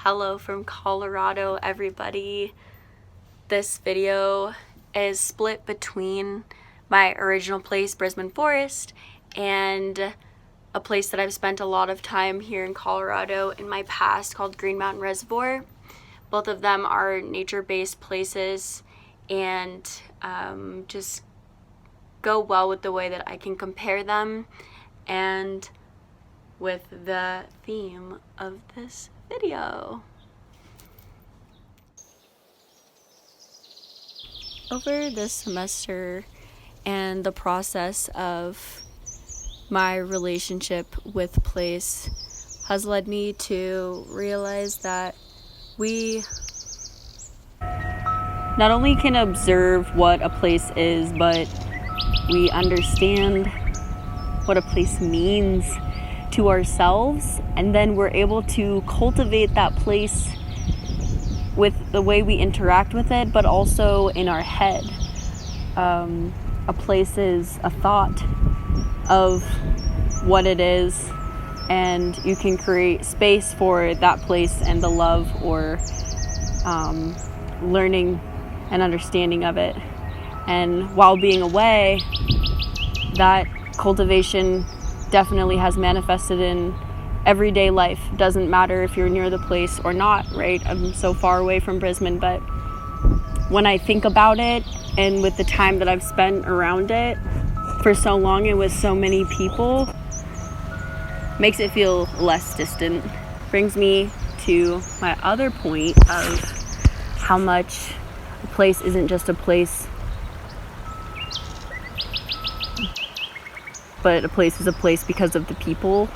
Hello from Colorado, everybody. This video is split between my original place, Brisbane Forest, and a place that I've spent a lot of time here in Colorado in my past called Green Mountain Reservoir. Both of them are nature-based places and just go well with the way that I can compare them and with the theme of this video. Over this semester and the process of my relationship with place has led me to realize that we not only can observe what a place is, but we understand what a place means to ourselves, and then we're able to cultivate that place with the way we interact with it, but also in our head. A place is a thought of what it is, and you can create space for that place and the love or learning and understanding of it. And while being away, that cultivation definitely has manifested in everyday life. Doesn't matter if you're near the place or not, right? I'm so far away from Brisbane, but when I think about it and with the time that I've spent around it for so long and with so many people, makes it feel less distant. Brings me to my other point of how much a place isn't just a place, but a place is a place because of the people.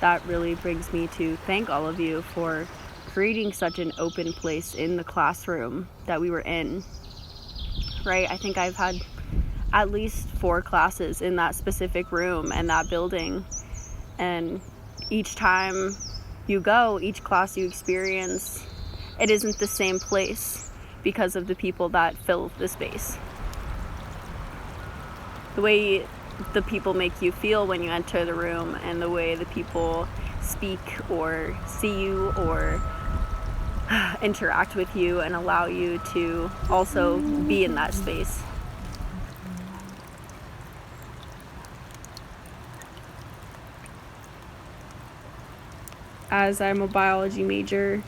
That really brings me to thank all of you for creating such an open place in the classroom that we were in, right? I think I've had at least 4 classes in that specific room and that building. And each time you go, each class you experience, it isn't the same place because of the people that fill the space. The way the people make you feel when you enter the room, and the way the people speak or see you or interact with you and allow you to also be in that space. As I'm a biology major,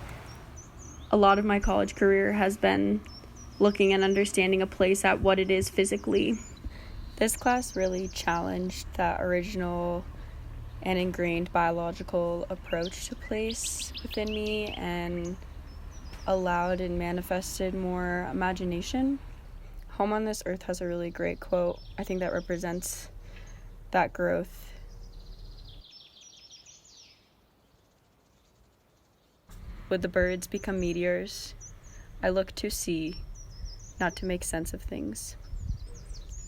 a lot of my college career has been looking and understanding a place at what it is physically. This class really challenged that original and ingrained biological approach to place within me and allowed and manifested more imagination. Home on This Earth has a really great quote. I think that represents that growth. Would the birds become meteors? I look to see, not to make sense of things.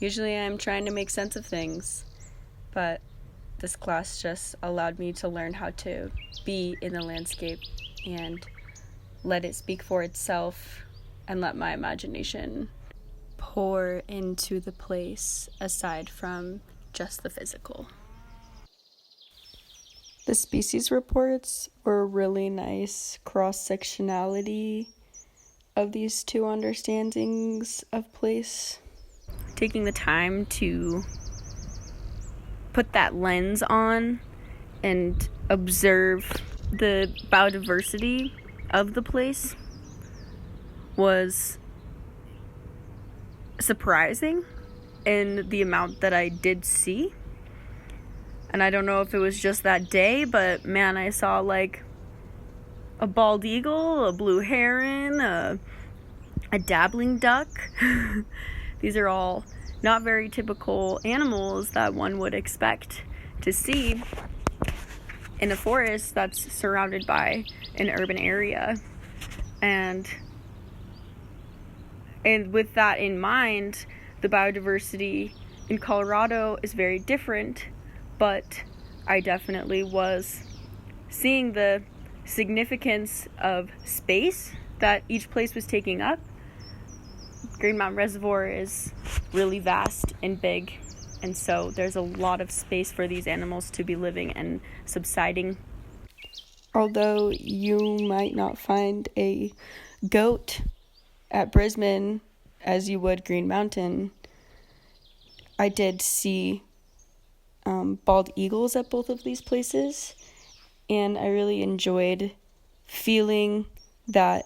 Usually I'm trying to make sense of things, but this class just allowed me to learn how to be in the landscape and let it speak for itself and let my imagination pour into the place aside from just the physical. The species reports were a really nice cross-sectionality of these two understandings of place. Taking the time to put that lens on and observe the biodiversity of the place was surprising in the amount that I did see. And I don't know if it was just that day, but man, I saw like a bald eagle, a blue heron, a dabbling duck. These are all not very typical animals that one would expect to see in a forest that's surrounded by an urban area. And with that in mind, the biodiversity in Colorado is very different, but I definitely was seeing the significance of space that each place was taking up. Green Mountain Reservoir is really vast and big, and so there's a lot of space for these animals to be living and subsiding. Although you might not find a goat at Brisbane as you would Green Mountain, I did see bald eagles at both of these places, and I really enjoyed feeling that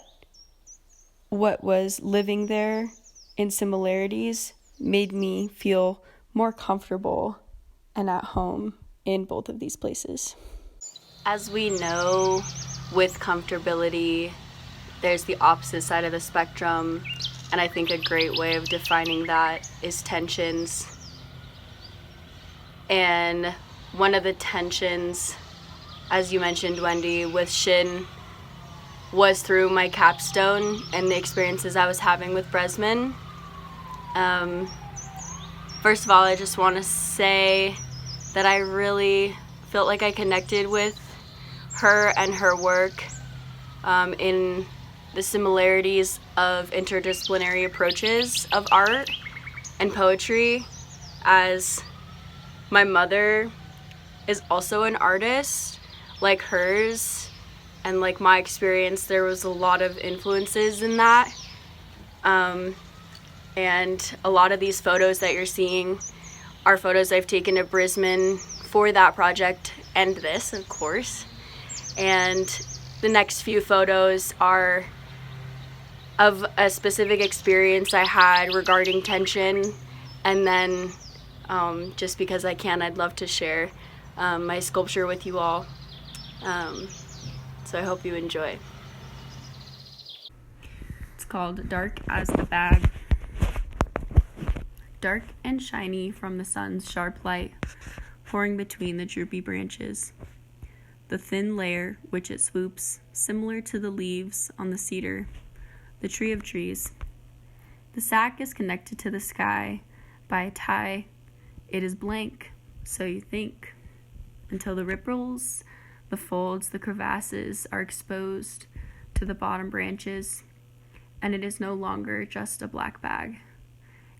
what was living there in similarities made me feel more comfortable and at home in both of these places. As we know, with comfortability, there's the opposite side of the spectrum, and I think a great way of defining that is tensions. And one of the tensions, as you mentioned, Wendy, with Shin was through my capstone and the experiences I was having with Bresman. First of all, I just want to say that I really felt like I connected with her and her work in the similarities of interdisciplinary approaches of art and poetry, as my mother is also an artist like hers, and like my experience, there was a lot of influences in that. And a lot of these photos that you're seeing are photos I've taken of Brisbane for that project and this, of course. And the next few photos are of a specific experience I had regarding tension, and then just because I can, I'd love to share my sculpture with you all. So I hope you enjoy. It's called Dark as the Bag. Dark and shiny from the sun's sharp light, pouring between the droopy branches. The thin layer which it swoops, similar to the leaves on the cedar, the tree of trees. The sack is connected to the sky by a tie. It is blank, so you think, until the ripples, the folds, the crevasses are exposed to the bottom branches, and it is no longer just a black bag.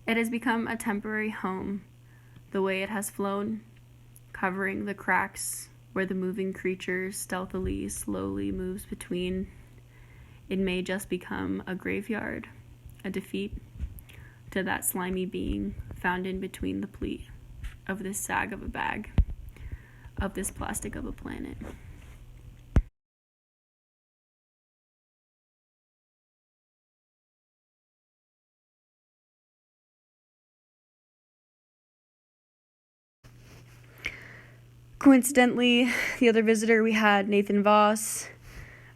It has become a temporary home, the way it has flown, covering the cracks where the moving creature stealthily, slowly moves between. It may just become a graveyard, a defeat to that slimy being found in between the pleat of this sag of a bag, of this plastic of a planet. Coincidentally, the other visitor we had, Nathan Voss,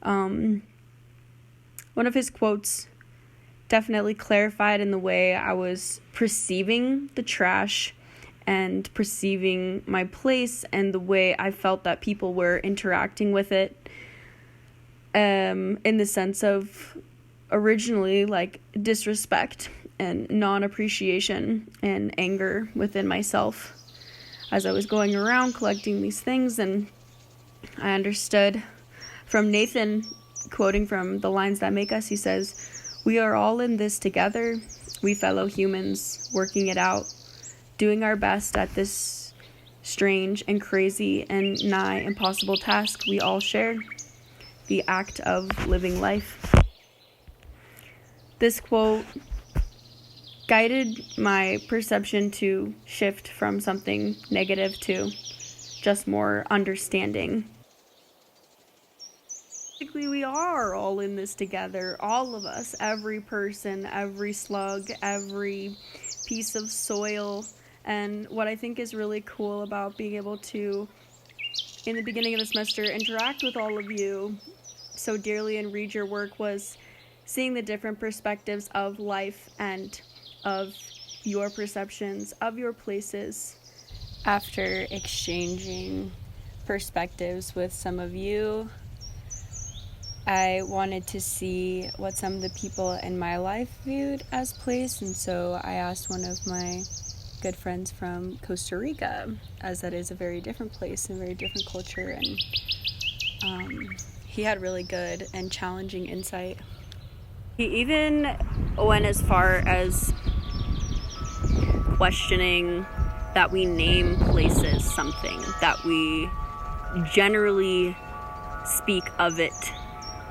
one of his quotes definitely clarified in the way I was perceiving the trash and perceiving my place and the way I felt that people were interacting with it, in the sense of originally like disrespect and non-appreciation and anger within myself as I was going around collecting these things. And I understood from Nathan, quoting from The Lines That Make Us, he says, "We are all in this together, we fellow humans, working it out, doing our best at this strange and crazy and nigh impossible task we all share, the act of living life." This quote guided my perception to shift from something negative to just more understanding. Basically, we are all in this together, all of us, every person, every slug, every piece of soil. And what I think is really cool about being able to, in the beginning of the semester, interact with all of you so dearly and read your work was seeing the different perspectives of life and of your perceptions of your places. After exchanging perspectives with some of you, I wanted to see what some of the people in my life viewed as place, and so I asked one of my good friends from Costa Rica, as that is a very different place and very different culture, and he had really good and challenging insight. He even went as far as questioning that we name places something, that we generally speak of it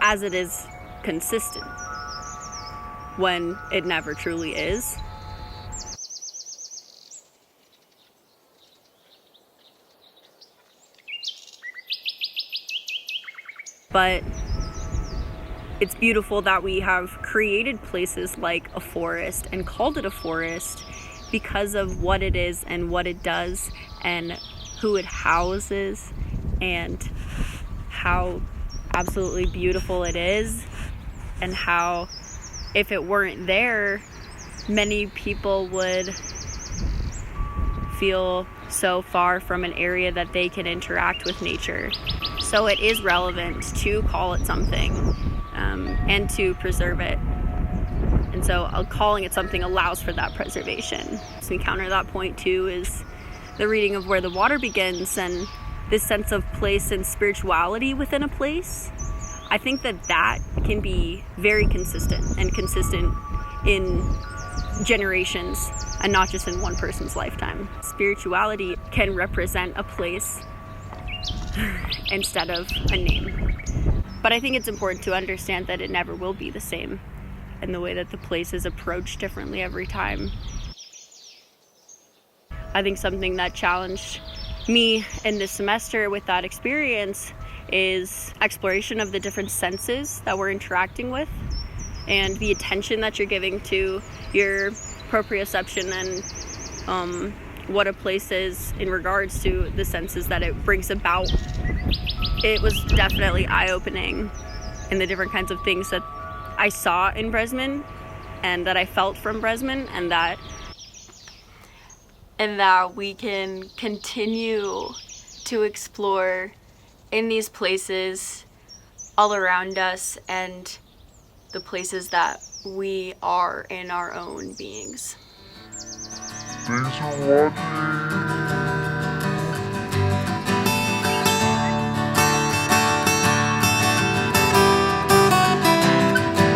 as it is consistent when it never truly is. But it's beautiful that we have created places like a forest and called it a forest because of what it is and what it does and who it houses and how absolutely beautiful it is, and how if it weren't there, many people would feel so far from an area that they can interact with nature. So it is relevant to call it something and to preserve it. And so calling it something allows for that preservation. So we counter that point too is the reading of Where the Water Begins and this sense of place and spirituality within a place. I think that can be very consistent and consistent in generations and not just in one person's lifetime. Spirituality can represent a place instead of a name. But I think it's important to understand that it never will be the same, and the way that the place is approached differently every time. I think something that challenged me in this semester with that experience is exploration of the different senses that we're interacting with and the attention that you're giving to your proprioception and what a place is in regards to the senses that it brings about. It was definitely eye-opening in the different kinds of things that I saw in Bresman and that I felt from Bresman, and that we can continue to explore in these places all around us and the places that we are in our own beings. Thanks for watching.